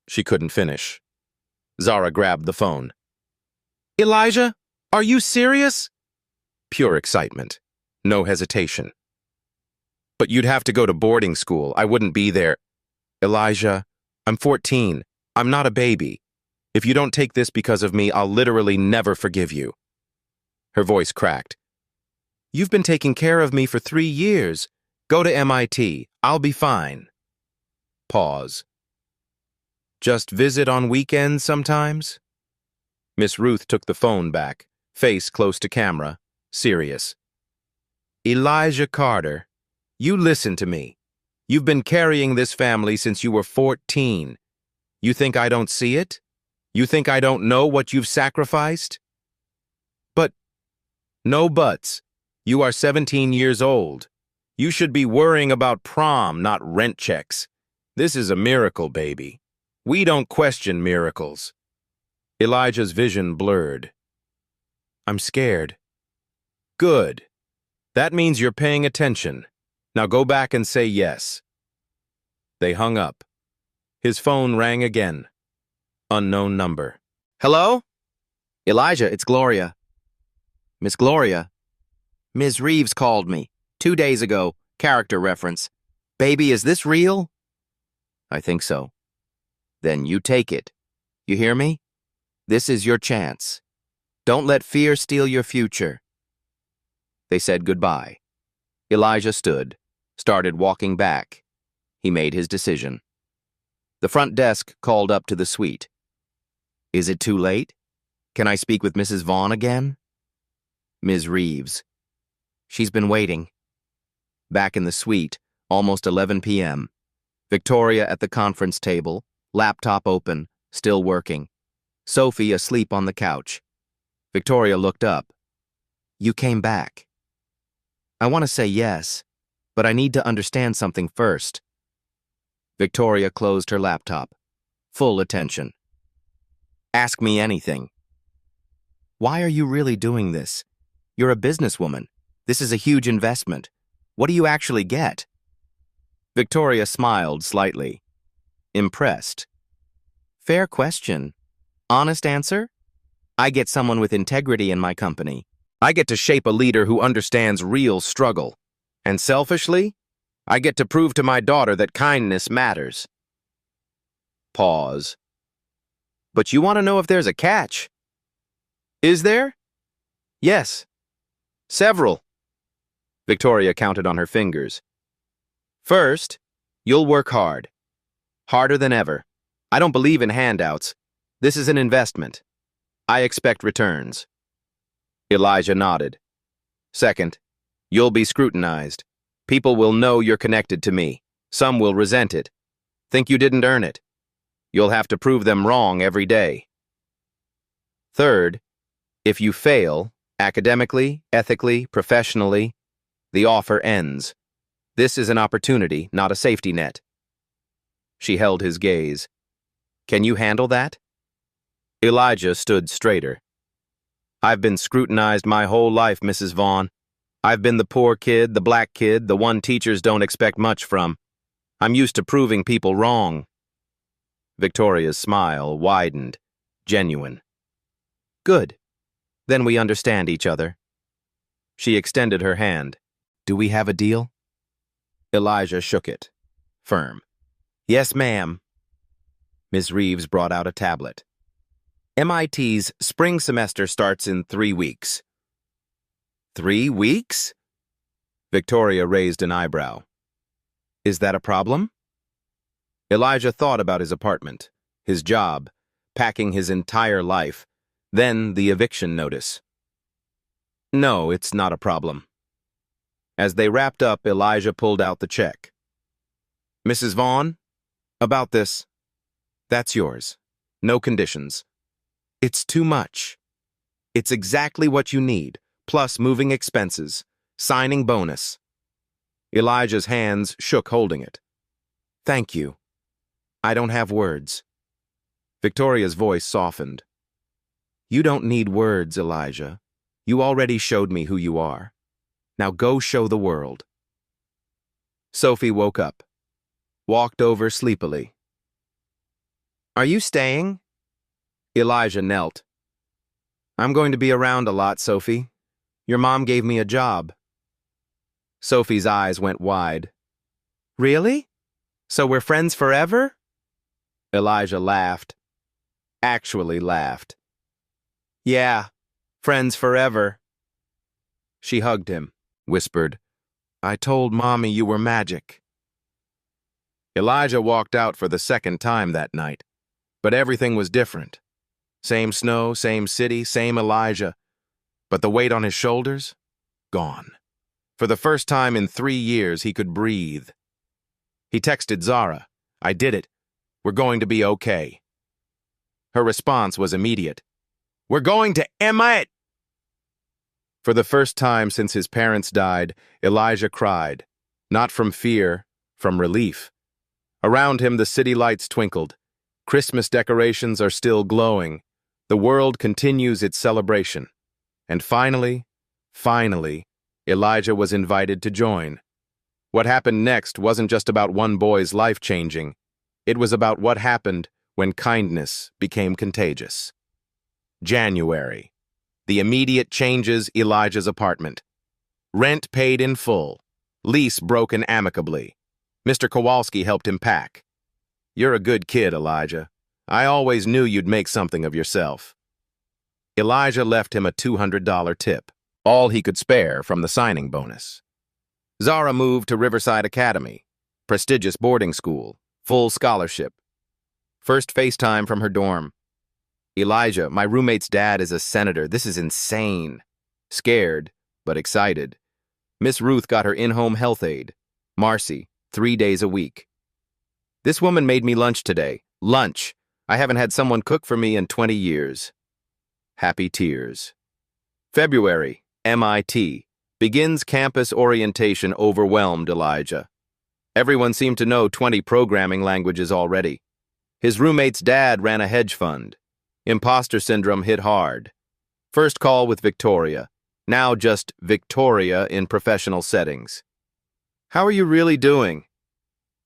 She couldn't finish. Zara grabbed the phone. Elijah, are you serious? Pure excitement. No hesitation. But you'd have to go to boarding school. I wouldn't be there. Elijah, I'm 14. I'm not a baby. If you don't take this because of me, I'll literally never forgive you. Her voice cracked. You've been taking care of me for 3 years. Go to MIT. I'll be fine. Pause. Just visit on weekends sometimes? Miss Ruth took the phone back, face close to camera, serious. Elijah Carter, you listen to me. You've been carrying this family since you were 14. You think I don't see it? You think I don't know what you've sacrificed? But, no buts. You are 17 years old. You should be worrying about prom, not rent checks. This is a miracle, baby. We don't question miracles. Elijah's vision blurred. I'm scared. Good. That means you're paying attention. Now go back and say yes. They hung up. His phone rang again. Unknown number. Hello? Elijah, it's Gloria. Miss Gloria. Ms. Reeves called me 2 days ago. Character reference. Baby, is this real? I think so. Then you take it. You hear me? This is your chance. Don't let fear steal your future. They said goodbye. Elijah stood, started walking back. He made his decision. The front desk called up to the suite. Is it too late? Can I speak with Mrs. Vaughn again? Ms. Reeves. She's been waiting. Back in the suite, almost 11 p.m. Victoria at the conference table, laptop open, still working. Sophie asleep on the couch. Victoria looked up. You came back. I want to say yes, but I need to understand something first. Victoria closed her laptop. Full attention. Ask me anything. Why are you really doing this? You're a businesswoman. This is a huge investment. What do you actually get? Victoria smiled slightly. Impressed. Fair question. Honest answer? I get someone with integrity in my company. I get to shape a leader who understands real struggle. And selfishly, I get to prove to my daughter that kindness matters. Pause. But you want to know if there's a catch? Is there? Yes. Several. Victoria counted on her fingers. First, you'll work hard. Harder than ever. I don't believe in handouts. This is an investment. I expect returns. Elijah nodded. Second, you'll be scrutinized. People will know you're connected to me. Some will resent it. Think you didn't earn it. You'll have to prove them wrong every day. Third, if you fail, academically, ethically, professionally, the offer ends. This is an opportunity, not a safety net. She held his gaze. Can you handle that? Elijah stood straighter. I've been scrutinized my whole life, Mrs. Vaughn. I've been the poor kid, the black kid, the one teachers don't expect much from. I'm used to proving people wrong. Victoria's smile widened, genuine. Good. Then we understand each other. She extended her hand. Do we have a deal? Elijah shook it, firm. Yes, ma'am. Ms. Reeves brought out a tablet. MIT's spring semester starts in 3 weeks. 3 weeks? Victoria raised an eyebrow. Is that a problem? Elijah thought about his apartment, his job, packing his entire life, then the eviction notice. No, it's not a problem. As they wrapped up, Elijah pulled out the check. Mrs. Vaughn, about this. That's yours. No conditions. It's too much. It's exactly what you need, plus moving expenses, signing bonus. Elijah's hands shook holding it. Thank you. I don't have words. Victoria's voice softened. You don't need words, Elijah. You already showed me who you are. Now go show the world. Sophie woke up, walked over sleepily. Are you staying? Elijah knelt. I'm going to be around a lot, Sophie. Your mom gave me a job. Sophie's eyes went wide. Really? So we're friends forever? Elijah laughed. Actually laughed. Yeah, friends forever. She hugged him, whispered, I told Mommy you were magic. Elijah walked out for the second time that night, but everything was different. Same snow, same city, same Elijah, but the weight on his shoulders, gone. For the first time in 3 years, he could breathe. He texted Zara, I did it. We're going to be okay. Her response was immediate. We're going to Emmett! For the first time since his parents died, Elijah cried, not from fear, from relief. Around him, the city lights twinkled. Christmas decorations are still glowing. The world continues its celebration. And finally, Elijah was invited to join. What happened next wasn't just about one boy's life changing. It was about what happened when kindness became contagious. January. The immediate changes Elijah's apartment. Rent paid in full. Lease broken amicably. Mr. Kowalski helped him pack. You're a good kid, Elijah. I always knew you'd make something of yourself. Elijah left him a $200 tip, all he could spare from the signing bonus. Zara moved to Riverside Academy, prestigious boarding school, full scholarship. First FaceTime from her dorm. Elijah, my roommate's dad is a senator. This is insane. Scared, but excited. Miss Ruth got her in-home health aide, Marcy, 3 days a week. This woman made me lunch today. Lunch. I haven't had someone cook for me in 20 years. Happy tears. February, MIT. Begins campus orientation overwhelmed Elijah. Everyone seemed to know 20 programming languages already. His roommate's dad ran a hedge fund. Imposter syndrome hit hard. First call with Victoria. Now just Victoria in professional settings. How are you really doing?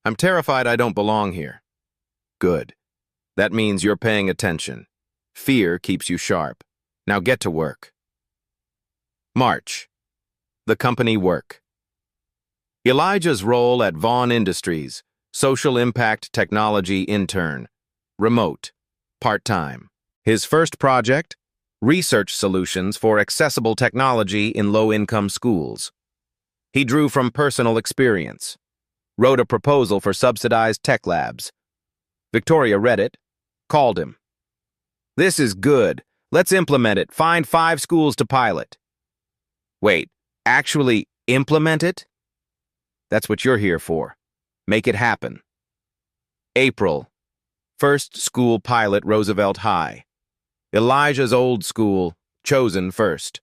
I'm terrified I don't belong here. Good. That means you're paying attention. Fear keeps you sharp. Now get to work. March. The company work. Elijah's role at Vaughn Industries, social impact technology intern. Remote. Part-time. His first project, research solutions for accessible technology in low-income schools. He drew from personal experience. Wrote a proposal for subsidized tech labs. Victoria read it, called him. This is good. Let's implement it. Find 5 schools to pilot. Wait, actually implement it? That's what you're here for. Make it happen. April. First school pilot Roosevelt High. Elijah's old school, chosen first.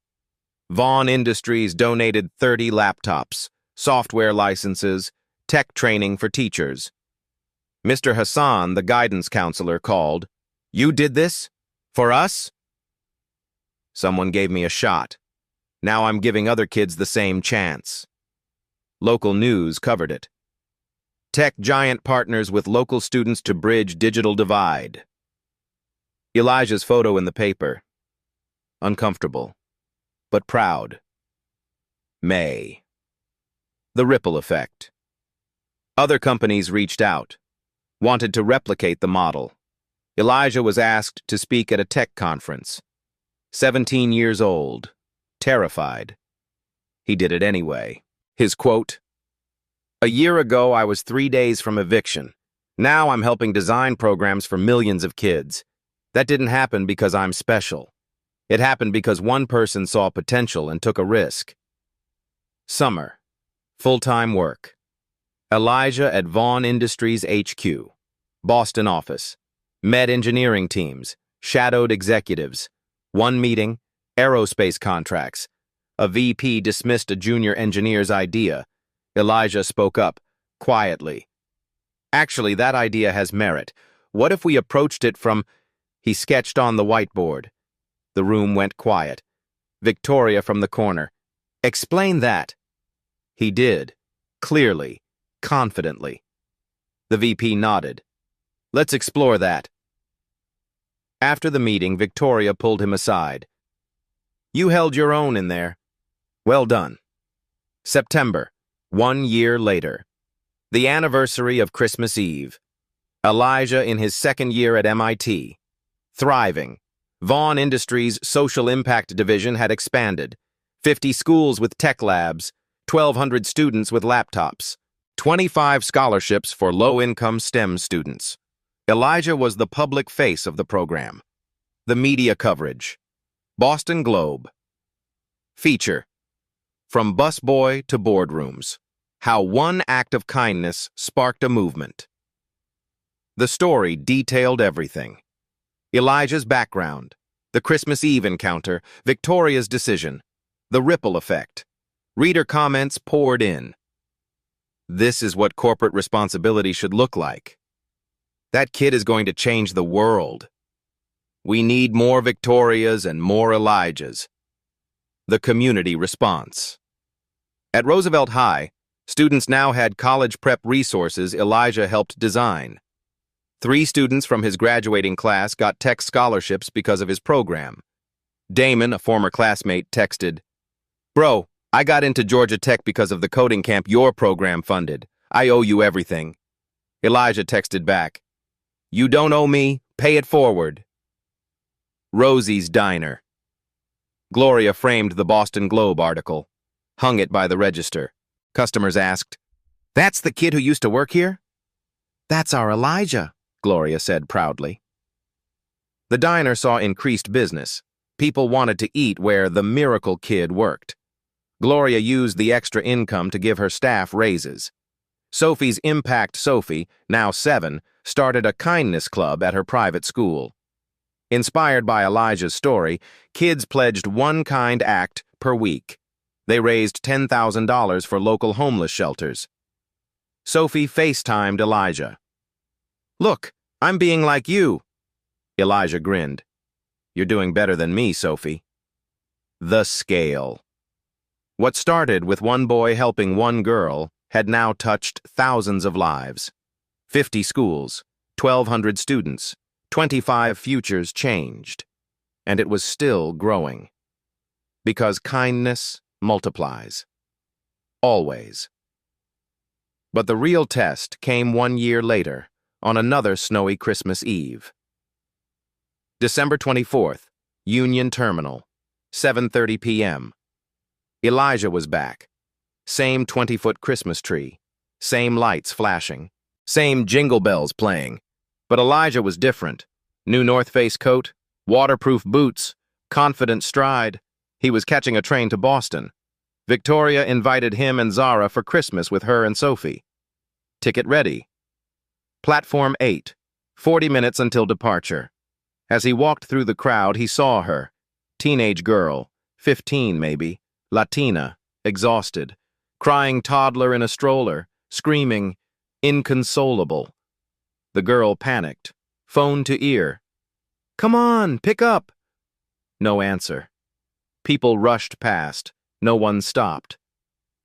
Vaughn Industries donated 30 laptops, software licenses, tech training for teachers. Mr. Hassan, the guidance counselor, called. You did this? For us? Someone gave me a shot. Now I'm giving other kids the same chance. Local news covered it. Tech giant partners with local students to bridge digital divide. Elijah's photo in the paper. Uncomfortable, but proud. May. The ripple effect. Other companies reached out, wanted to replicate the model. Elijah was asked to speak at a tech conference. 17 years old, terrified. He did it anyway. His quote, "A year ago, I was 3 days from eviction. Now I'm helping design programs for millions of kids. That didn't happen because I'm special. It happened because one person saw potential and took a risk. Summer. Full-time work. Elijah at Vaughn Industries HQ. Boston office. Met engineering teams. Shadowed executives. One meeting. Aerospace contracts. A VP dismissed a junior engineer's idea. Elijah spoke up, quietly. Actually, that idea has merit. What if we approached it from... He sketched on the whiteboard. The room went quiet. Victoria from the corner. Explain that. He did. Clearly. Confidently. The VP nodded. Let's explore that. After the meeting, Victoria pulled him aside. You held your own in there. Well done. September. 1 year later. The anniversary of Christmas Eve. Elijah in his second year at MIT. Thriving. Vaughn Industries' social impact division had expanded. 50 schools with tech labs, 1,200 students with laptops, 25 scholarships for low-income STEM students. Elijah was the public face of the program. The media coverage. Boston Globe. Feature. From busboy to boardrooms. How one act of kindness sparked a movement. The story detailed everything. Elijah's background, the Christmas Eve encounter, Victoria's decision, the ripple effect. Reader comments poured in. This is what corporate responsibility should look like. That kid is going to change the world. We need more Victorias and more Elijahs. The community response. At Roosevelt High, students now had college prep resources Elijah helped design. 3 students from his graduating class got tech scholarships because of his program. Damon, a former classmate, texted, Bro, I got into Georgia Tech because of the coding camp your program funded. I owe you everything. Elijah texted back, You don't owe me, pay it forward. Rosie's Diner. Gloria framed the Boston Globe article, hung it by the register. Customers asked, That's the kid who used to work here? That's our Elijah, Gloria said proudly. The diner saw increased business. People wanted to eat where the miracle kid worked. Gloria used the extra income to give her staff raises. Sophie's Impact Sophie, now 7, started a kindness club at her private school. Inspired by Elijah's story, kids pledged one kind act per week. They raised $10,000 for local homeless shelters. Sophie FaceTimed Elijah. Look, I'm being like you. Elijah grinned. You're doing better than me, Sophie. The scale. What started with one boy helping one girl had now touched thousands of lives. 50 schools, 1,200 students, 25 futures changed. And it was still growing. Because kindness multiplies. Always. But the real test came 1 year later, on another snowy Christmas Eve. December 24th, Union Terminal, 7:30 p.m. Elijah was back. Same 20-foot Christmas tree, same lights flashing, same jingle bells playing. But Elijah was different. New North Face coat, waterproof boots, confident stride. He was catching a train to Boston. Victoria invited him and Zara for Christmas with her and Sophie. Ticket ready. Platform 8, 40 minutes until departure. As he walked through the crowd, he saw her. Teenage girl, 15 maybe, Latina, exhausted, crying toddler in a stroller, screaming, inconsolable. The girl panicked, phone to ear. Come on, pick up! No answer. People rushed past. No one stopped.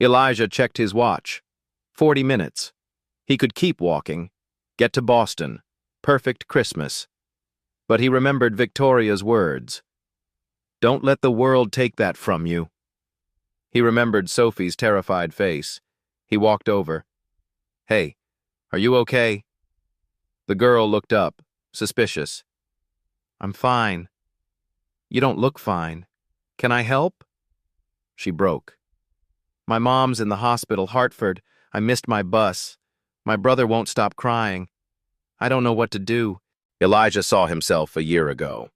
Elijah checked his watch. 40 minutes. He could keep walking. Get to Boston. Perfect Christmas. But he remembered Victoria's words. Don't let the world take that from you. He remembered Sophie's terrified face. He walked over. Hey, are you okay? The girl looked up, suspicious. I'm fine. You don't look fine. Can I help? She broke. My mom's in the hospital, Hartford. I missed my bus. My brother won't stop crying. I don't know what to do. Elijah saw himself a year ago.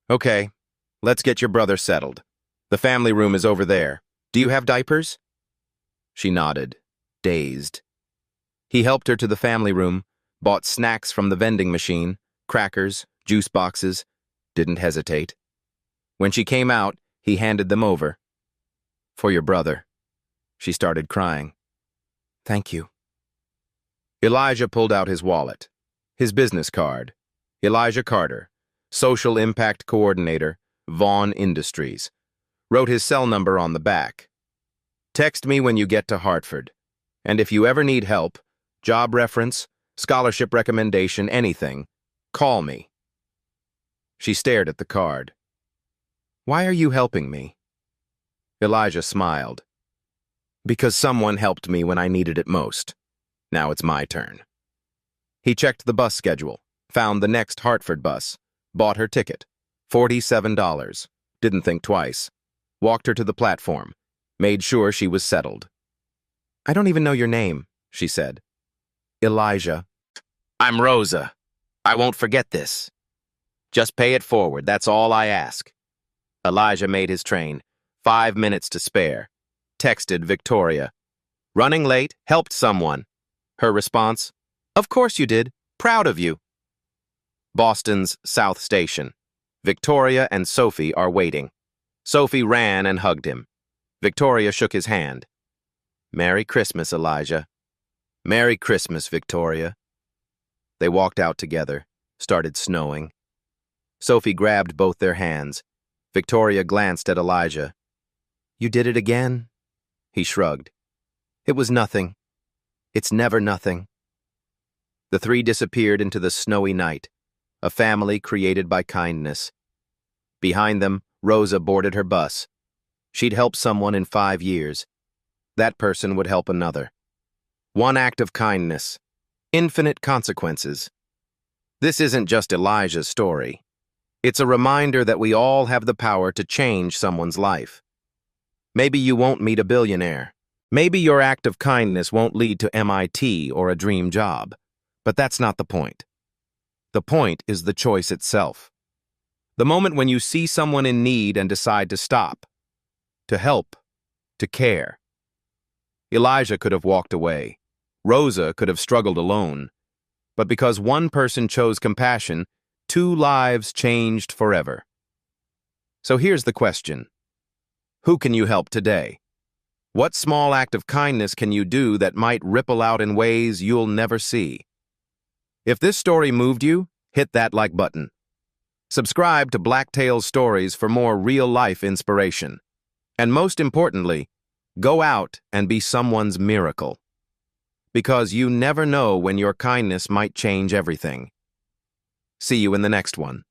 Okay, Let's get your brother settled. The family room is over there. Do you have diapers? She nodded, dazed. He helped her to the family room, bought snacks from the vending machine, crackers, juice boxes, didn't hesitate. When she came out, he handed them over. For your brother. She started crying. Thank you. Elijah pulled out his wallet, his business card. Elijah Carter, Social Impact Coordinator, Vaughn Industries. Wrote his cell number on the back. Text me when you get to Hartford. And if you ever need help, job reference, scholarship recommendation, anything, call me. She stared at the card. Why are you helping me? Elijah smiled. Because someone helped me when I needed it most. Now it's my turn. He checked the bus schedule, found the next Hartford bus, bought her ticket, $47. Didn't think twice. Walked her to the platform, made sure she was settled. I don't even know your name, she said. Elijah. I'm Rosa. I won't forget this. Just pay it forward, that's all I ask. Elijah made his train, 5 minutes to spare. Texted Victoria. Running late, helped someone. Her response, of course you did, proud of you. Boston's South Station. Victoria and Sophie are waiting. Sophie ran and hugged him. Victoria shook his hand. Merry Christmas, Elijah. Merry Christmas, Victoria. They walked out together, started snowing. Sophie grabbed both their hands. Victoria glanced at Elijah. You did it again? He shrugged. It was nothing. It's never nothing. The three disappeared into the snowy night, a family created by kindness. Behind them, Rosa boarded her bus. She'd helped someone in 5 years. That person would help another. One act of kindness, infinite consequences. This isn't just Elijah's story. It's a reminder that we all have the power to change someone's life. Maybe you won't meet a billionaire. Maybe your act of kindness won't lead to MIT or a dream job. But that's not the point. The point is the choice itself. The moment when you see someone in need and decide to stop, to help, to care. Elijah could have walked away. Rosa could have struggled alone. But because one person chose compassion, 2 lives changed forever. So here's the question. Who can you help today? What small act of kindness can you do that might ripple out in ways you'll never see? If this story moved you, hit that like button. Subscribe to Black Tales Stories for more real-life inspiration. And most importantly, go out and be someone's miracle. Because you never know when your kindness might change everything. See you in the next one.